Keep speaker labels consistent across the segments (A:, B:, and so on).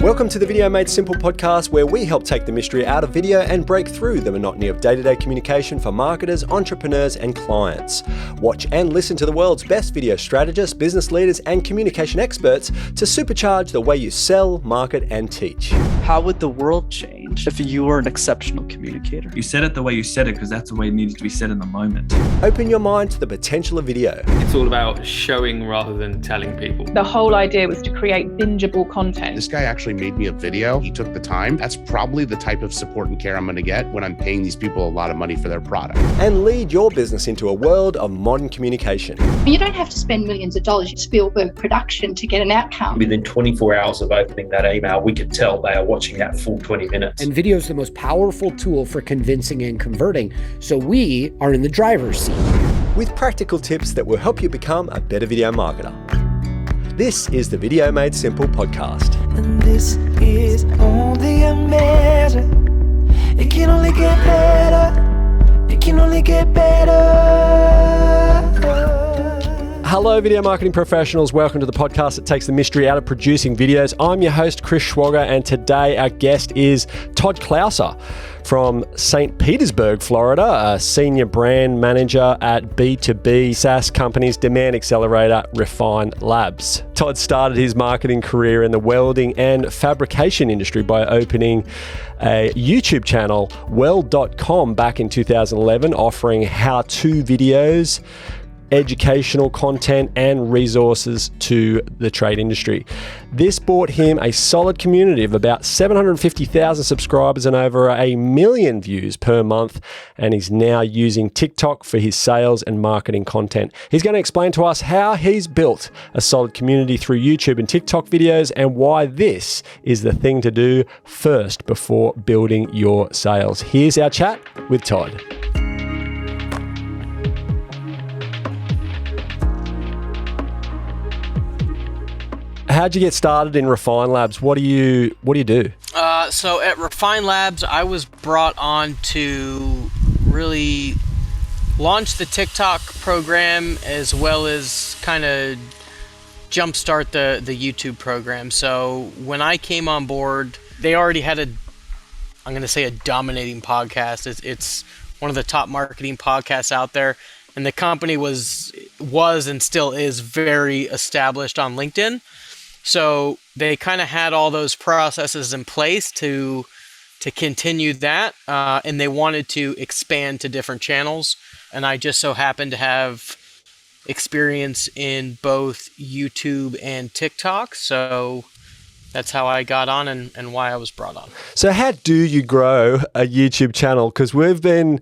A: Welcome to the Video Made Simple podcast, where we help take the mystery out of video and break through the monotony of day-to-day communication for marketers, entrepreneurs, and clients. Watch and listen to the world's best video strategists, business leaders, and communication experts to supercharge the way you sell, market, and teach.
B: How would the world change if you were an exceptional communicator?
C: You said it the way you said it because that's the way it needed to be said in the moment.
A: Open your mind to the potential of video.
D: It's all about showing rather than telling people.
E: The whole idea was to create bingeable content.
F: This guy actually made me a video. He took the time. That's probably the type of support and care I'm going to get when I'm paying these people a lot of money for their product.
A: And lead your business into a world of modern communication.
G: You don't have to spend millions of dollars Spielberg production to get an outcome.
H: Within 24 hours of opening that email, we could tell they are watching that full 20 minutes.
I: And video is the most powerful tool for convincing and converting. So we are in the driver's seat.
A: With practical tips that will help you become a better video marketer. This is the Video Made Simple podcast.
J: And this is only a measure. It can only get better. It can only get better.
A: Hello, video marketing professionals. Welcome to the podcast that takes the mystery out of producing videos. I'm your host, Chris Schwager, and today our guest is Todd Clouser from St. Petersburg, Florida, a senior brand manager at B2B SaaS company's demand accelerator, Refine Labs. Todd started his marketing career in the welding and fabrication industry by opening a YouTube channel, weld.com, back in 2011, offering how-to videos, educational content, and resources to the trade industry. This bought him a solid community of about 750,000 subscribers and over 1 million views per month, and he's now using TikTok for his sales and marketing content. He's going to explain to us how he's built a solid community through YouTube and TikTok videos and why this is the thing to do first before building your sales. Here's our chat with Todd. How'd you get started in Refine Labs? What do you do?
K: So at Refine Labs, I was brought on to really launch the TikTok program as well as kind of jumpstart the YouTube program. So when I came on board, they already had I'm going to say a dominating podcast. It's one of the top marketing podcasts out there. And the company was and still is very established on LinkedIn. So they kind of had all those processes in place to continue that, and they wanted to expand to different channels. And I just so happened to have experience in both YouTube and TikTok. So that's how I got on and why I was brought on.
A: So how do you grow a YouTube channel? Because we've been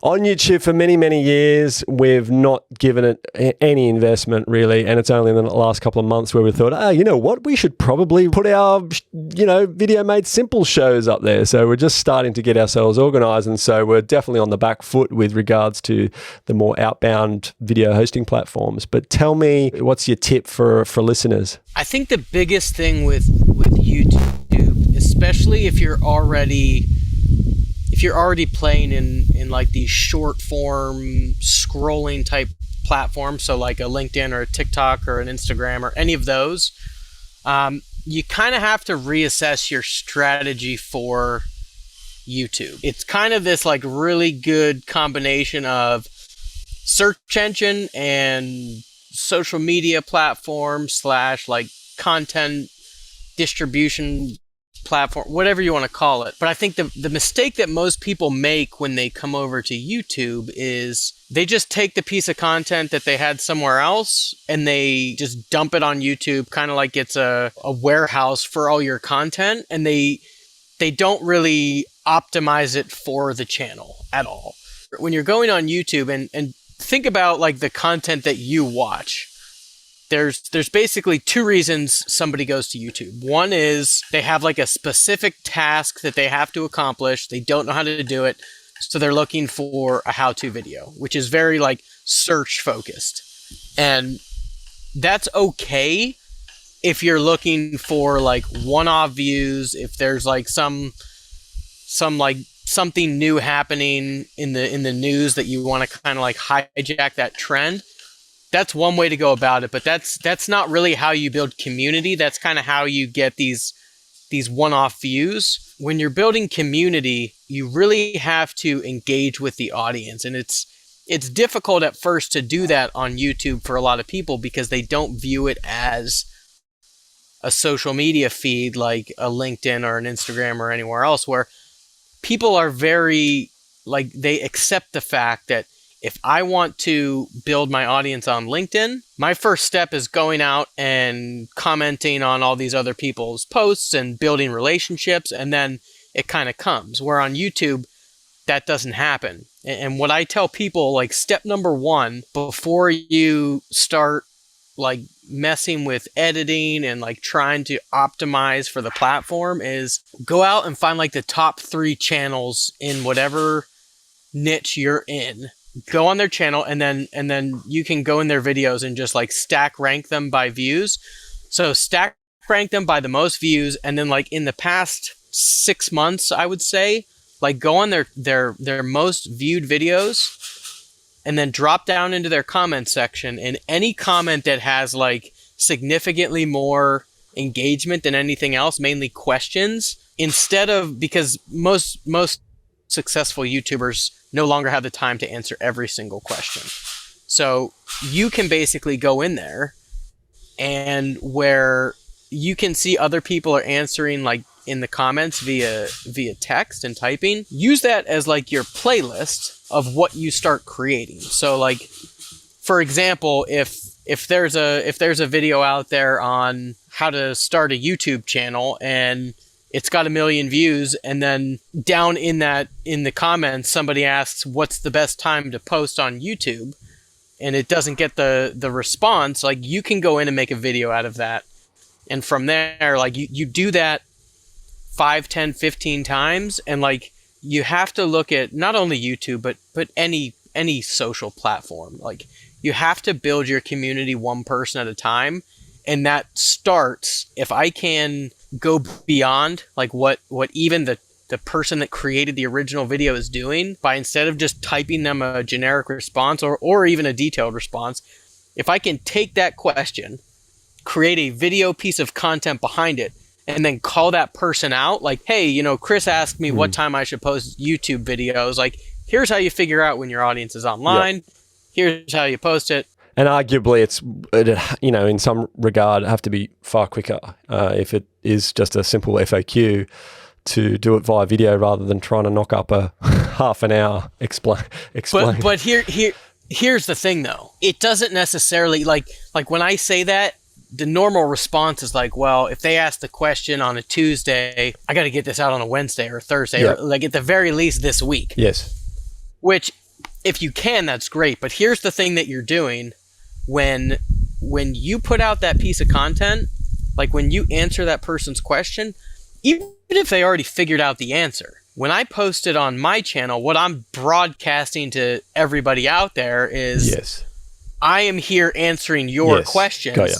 A: on YouTube for many, many years. We've not given it any investment really. And it's only in the last couple of months where we thought, you know what, we should probably put our, Video Made Simple shows up there. So we're just starting to get ourselves organized. And so we're definitely on the back foot with regards to the more outbound video hosting platforms. But tell me, what's your tip for listeners?
K: I think the biggest thing with YouTube, especially if you're already playing in like these short form scrolling type platforms, so like a LinkedIn or a TikTok or an Instagram or any of those, you kind of have to reassess your strategy for YouTube. It's kind of this like really good combination of search engine and social media platform / like content distribution platform, whatever you want to call it. But I think the mistake that most people make when they come over to YouTube is they just take the piece of content that they had somewhere else and they just dump it on YouTube, kind of like it's a warehouse for all your content, and they don't really optimize it for the channel at all. When you're going on YouTube and think about like the content that you watch, there's basically two reasons somebody goes to YouTube. One is they have like a specific task that they have to accomplish. They don't know how to do it. So they're looking for a how-to video, which is very like search focused. And that's okay if you're looking for like one-off views, if there's like some like something new happening in the news that you want to kind of like hijack that trend. That's one way to go about it, but that's not really how you build community. That's kind of how you get these these one-off views. When you're building community, you really have to engage with the audience. And it's difficult at first to do that on YouTube for a lot of people because they don't view it as a social media feed like a LinkedIn or an Instagram or anywhere else, where people are very, like, they accept the fact that if I want to build my audience on LinkedIn, my first step is going out and commenting on all these other people's posts and building relationships, and then it kind of comes. Where on YouTube, that doesn't happen. And what I tell people, like, step number one, before you start like messing with editing and like trying to optimize for the platform, is go out and find like the top 3 channels in whatever niche you're in. Go on their channel, and then you can go in their videos and just like stack rank them by views. So stack rank them by the most views, and then like in the past 6 months, I would say, like go on their most viewed videos, and then drop down into their comment section, and any comment that has like significantly more engagement than anything else, mainly questions, instead of, because most successful YouTubers no longer have the time to answer every single question. So you can basically go in there, and where you can see other people are answering like in the comments via text and typing, use that as like your playlist of what you start creating. So like, for example, if there's a video out there on how to start a YouTube channel and it's got 1 million views, and then down in the comments, somebody asks, what's the best time to post on YouTube? And it doesn't get the response, like you can go in and make a video out of that. And from there, like you do that 5, 10, 15 times. And like, you have to look at not only YouTube, but any social platform. Like, you have to build your community one person at a time. And that starts, if I can go beyond like what even the person that created the original video is doing, by instead of just typing them a generic response or even a detailed response, if I can take that question, create a video piece of content behind it, and then call that person out, like, hey, Chris asked me what time I should post YouTube videos. Like, here's how you figure out when your audience is online. Yep. Here's how you post it.
A: And arguably, in some regard, have to be far quicker if it is just a simple FAQ to do it via video rather than trying to knock up a half an hour explain.
K: But here's the thing, though. It doesn't necessarily, like when I say that, the normal response is like, well, if they ask the question on a Tuesday, I got to get this out on a Wednesday or a Thursday, or like at the very least this week.
A: Yes.
K: Which, if you can, that's great. But here's the thing that you're doing. When you put out that piece of content, like when you answer that person's question, even if they already figured out the answer, when I post it on my channel, what I'm broadcasting to everybody out there is,
A: yes,
K: I am here answering your questions.
A: Got ya.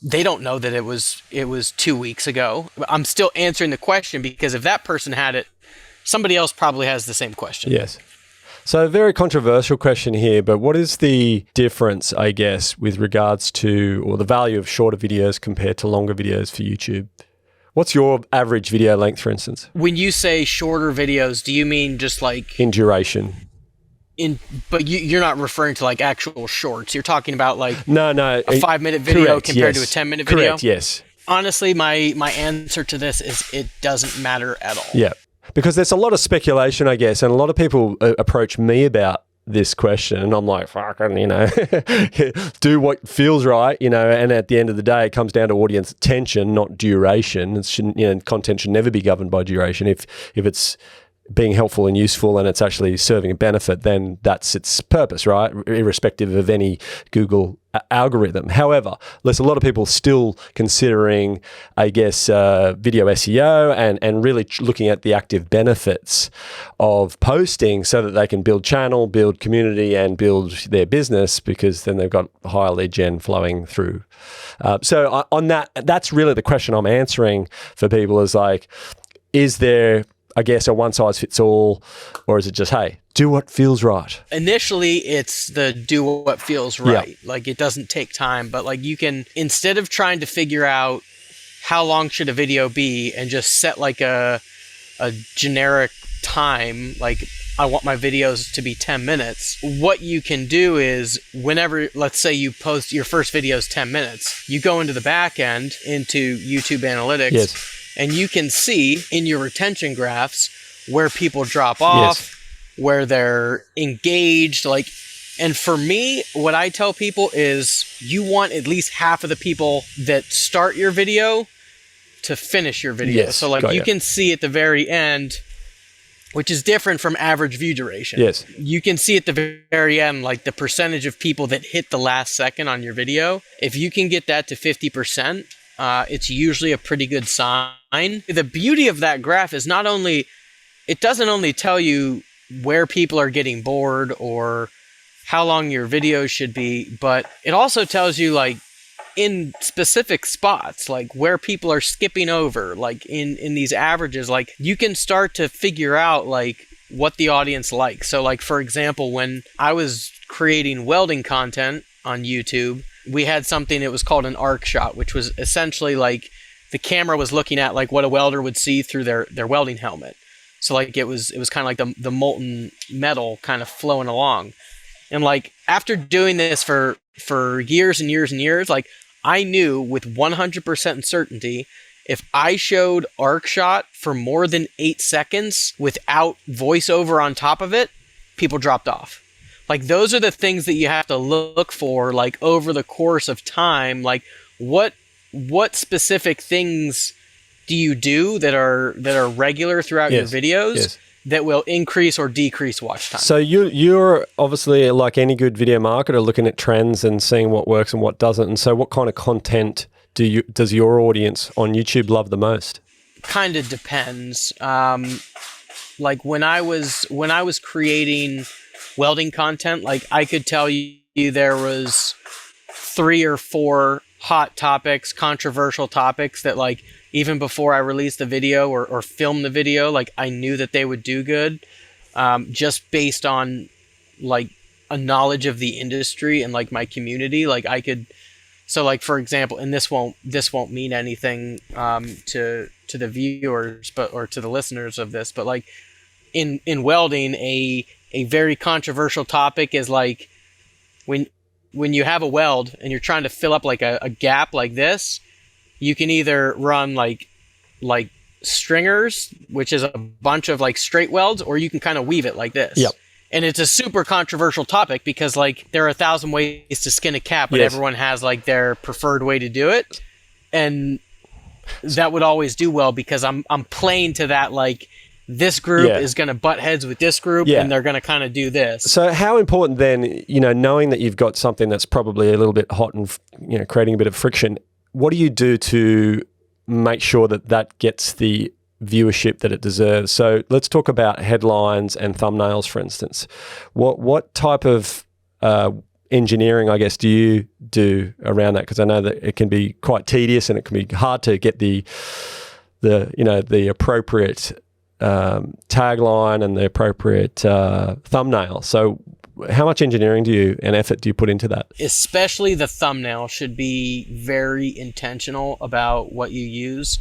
K: They don't know that it was 2 weeks ago. I'm still answering the question, because if that person had it, somebody else probably has the same question.
A: Yes. So a very controversial question here, but what is the difference, I guess, with regards to, or the value of shorter videos compared to longer videos for YouTube? What's your average video length, for instance?
K: When you say shorter videos, do you mean just like...
A: in duration?
K: But you're not referring to like actual shorts. You're talking about like
A: no,
K: a 5-minute video
A: correct,
K: compared
A: yes.
K: to a 10-minute video?
A: Correct, yes.
K: Honestly, my answer to this is it doesn't matter at all.
A: Yeah. Because there's a lot of speculation, I guess, and a lot of people approach me about this question, and I'm like, fucking, do what feels right, and at the end of the day, it comes down to audience attention, not duration. It shouldn't, content should never be governed by duration. If it's being helpful and useful and it's actually serving a benefit, then that's its purpose, right? Irrespective of any Google algorithm. However, there's a lot of people still considering, I guess, video SEO and really looking at the active benefits of posting so that they can build channel, build community, and build their business, because then they've got higher lead gen flowing through. So on that's really the question I'm answering for people, is like, is there, I guess, a one-size-fits-all, or is it just, hey, do what feels right?
K: Initially, it's the do what feels right. Yeah. Like, it doesn't take time, but like you can, instead of trying to figure out how long should a video be, and just set like a generic time, like I want my videos to be 10 minutes. What you can do is whenever, let's say you post your first video is 10 minutes, you go into the back end into YouTube Analytics, and you can see in your retention graphs where people drop off, where they're engaged. Like, and for me, what I tell people is you want at least half of the people that start your video to finish your video. So like you can see at the very end, which is different from average view duration. You can see at the very end, like the percentage of people that hit the last second on your video. If you can get that to 50%, it's usually a pretty good sign. The beauty of that graph is not only, it doesn't only tell you where people are getting bored or how long your video should be, but it also tells you like in specific spots, like where people are skipping over, like in these averages, like you can start to figure out like what the audience likes. So like, for example, when I was creating welding content on YouTube, we had something that was called an arc shot, which was essentially like the camera was looking at like what a welder would see through their welding helmet. So like it was kind of like the molten metal kind of flowing along. And like after doing this for years and years and years, like I knew with 100% certainty, if I showed arc shot for more than 8 seconds without voiceover on top of it, people dropped off. Like those are the things that you have to look for, like over the course of time. Like what specific things do you do that are regular throughout your videos that will increase or decrease watch time?
A: So you're obviously, like any good video marketer, looking at trends and seeing what works and what doesn't. And so what kind of content does your audience on YouTube love the most?
K: Kind of depends. Like when I was creating welding content, like I could tell you there was 3 or 4 hot topics, controversial topics that like even before I released the video or filmed the video, like I knew that they would do good, just based on like a knowledge of the industry and like my community. Like I could, so like for example, and this won't mean anything to the viewers, or to the listeners of this, but like in welding, a very controversial topic is like when you have a weld and you're trying to fill up like a gap like this, you can either run like stringers, which is a bunch of like straight welds, or you can kind of weave it like this. And it's a super controversial topic because like there are 1,000 ways to skin a cap, but everyone has like their preferred way to do it. And that would always do well because I'm playing to that, like this group is going to butt heads with this group and they're going to kind of do this.
A: So how important then, knowing that you've got something that's probably a little bit hot and, creating a bit of friction, what do you do to make sure that gets the viewership that it deserves? So let's talk about headlines and thumbnails, for instance. What type of engineering, I guess, do you do around that? Because I know that it can be quite tedious and it can be hard to get the appropriate tagline and the appropriate thumbnail. So how much engineering and effort do you put into that?
K: Especially the thumbnail should be very intentional about what you use.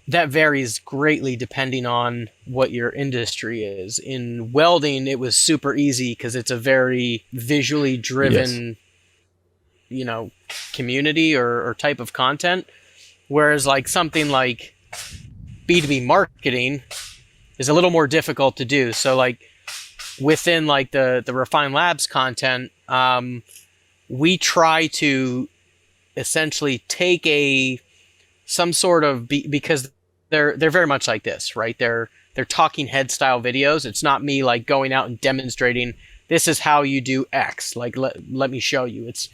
K: That varies greatly depending on what your industry is. In welding, it was super easy because it's a very visually driven, community or type of content. Whereas like something like B2B marketing is a little more difficult to do. So like within like the Refine Labs content, we try to essentially take some sort of, because they're very much like this, right? They're talking head style videos. It's not me like going out and demonstrating this is how you do X. Like let me show you. It's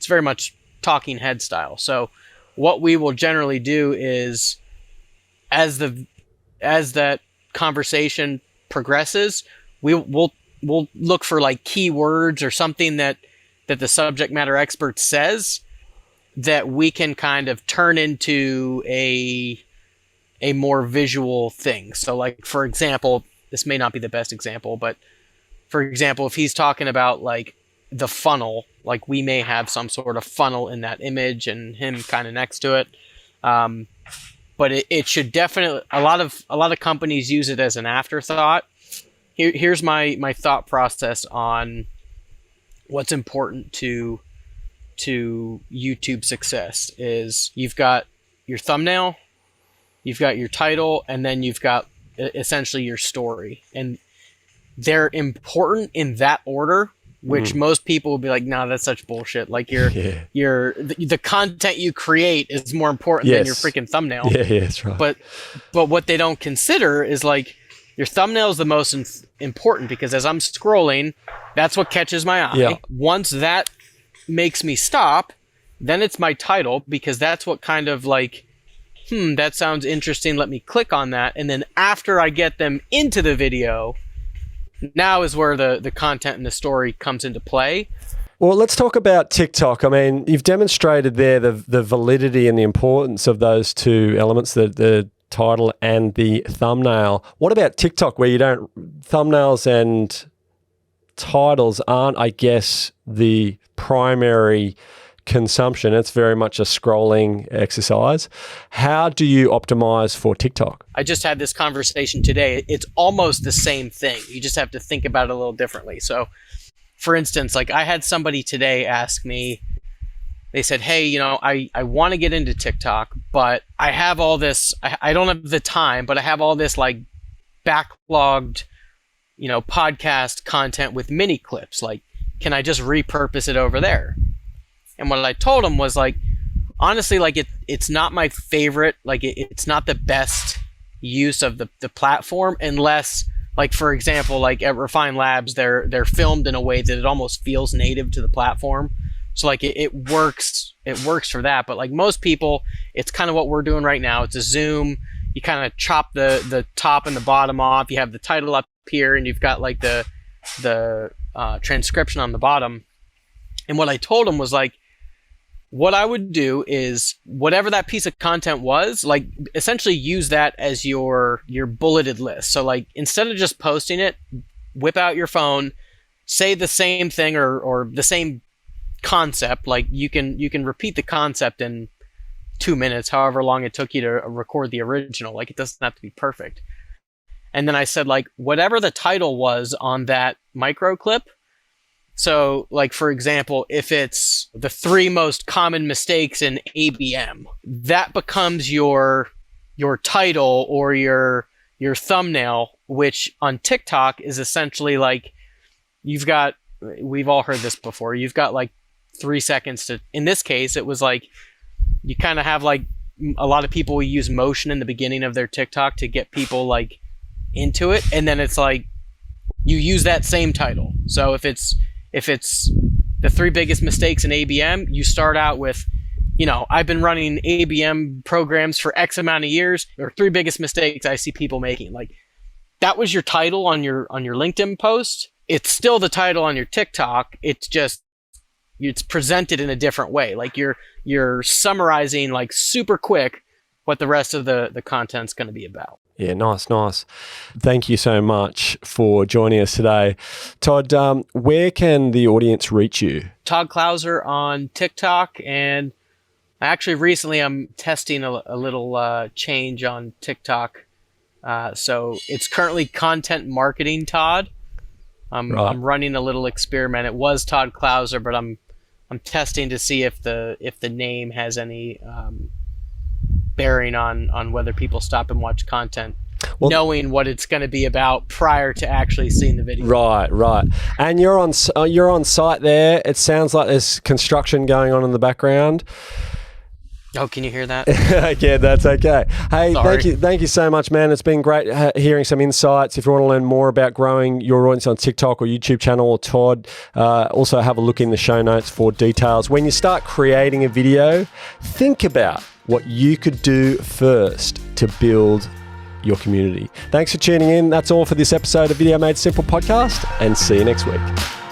K: very much talking head style. So what we will generally do is as that conversation progresses, we'll look for like keywords or something that the subject matter expert says that we can kind of turn into a more visual thing. So like, for example, this may not be the best example, but for example, if he's talking about like the funnel, like we may have some sort of funnel in that image and him kind of next to it. but it should definitely, a lot of companies use it as an afterthought. Here's my thought process on what's important to YouTube success is you've got your thumbnail, you've got your title, and then you've got essentially your story. And they're important in that order, which most people will be like, no, that's such bullshit. Like the content you create is more important than your freaking thumbnail.
A: Yeah, that's right.
K: But what they don't consider is like your thumbnail is the most important, because as I'm scrolling, that's what catches my eye.
A: Yeah.
K: Once that makes me stop, then it's my title, because that's what kind of like, that sounds interesting, let me click on that. And then after I get them into the video, now is where the content and the story comes into play.
A: Well, let's talk about TikTok. I mean, you've demonstrated there the validity and the importance of those two elements, the title and the thumbnail. What about TikTok, where thumbnails and titles aren't, I guess, the primary consumption? It's very much a scrolling exercise. How do you optimize for TikTok?
K: I just had this conversation today. It's almost the same thing. You just have to think about it a little differently. So, for instance, like I had somebody today ask me, they said, hey, I want to get into TikTok, but I have all this, I don't have the time, but I have all this like backlogged, podcast content with mini clips. Like, can I just repurpose it over there? And what I told him was like, honestly, like it's not my favorite, like it's not the best use of the platform, unless, like, for example, like at Refine Labs, they're filmed in a way that it almost feels native to the platform. So like it works for that. But like most people, it's kind of what we're doing right now. It's a Zoom. You kind of chop the top and the bottom off. You have the title up here, and you've got like the transcription on the bottom. And what I told him was like, what I would do is whatever that piece of content was, like essentially use that as your bulleted list. So like instead of just posting it, whip out your phone, say the same thing or the same concept. Like you can repeat the concept in 2 minutes, however long it took you to record the original. Like it doesn't have to be perfect. And then I said, like, whatever the title was on that micro clip. So, like, for example, if it's the 3 most common mistakes in ABM, that becomes your title or your thumbnail, which on TikTok is essentially like we've all heard this before. You've got like 3 seconds to, in this case, it was like, you kind of have like a lot of people use motion in the beginning of their TikTok to get people like into it. And then it's like, you use that same title. So if it's the 3 biggest mistakes in ABM, you start out with, I've been running ABM programs for X amount of years. There are 3 biggest mistakes I see people making. Like that was your title on your LinkedIn post. It's still the title on your TikTok. It's just, it's presented in a different way. Like you're summarizing like super quick what the rest of the content's going to be about.
A: Yeah, nice. Thank you so much for joining us today. Todd, where can the audience reach you?
K: Todd Clouser on TikTok, and actually recently I'm testing a little change on TikTok. So it's currently Content Marketing Todd. I'm running a little experiment. It was Todd Clouser, but I'm testing to see if the name has any bearing on whether people stop and watch content, knowing what it's going to be about prior to actually seeing the video.
A: Right. And you're on site there. It sounds like there's construction going on in the background.
K: Oh, can you hear that?
A: Yeah, that's okay. Hey,
K: Sorry.
A: thank you so much, man. It's been great hearing some insights. If you want to learn more about growing your audience on TikTok or YouTube channel or Todd, also have a look in the show notes for details. When you start creating a video, think about what you could do first to build your community. Thanks for tuning in. That's all for this episode of Video Made Simple podcast, and see you next week.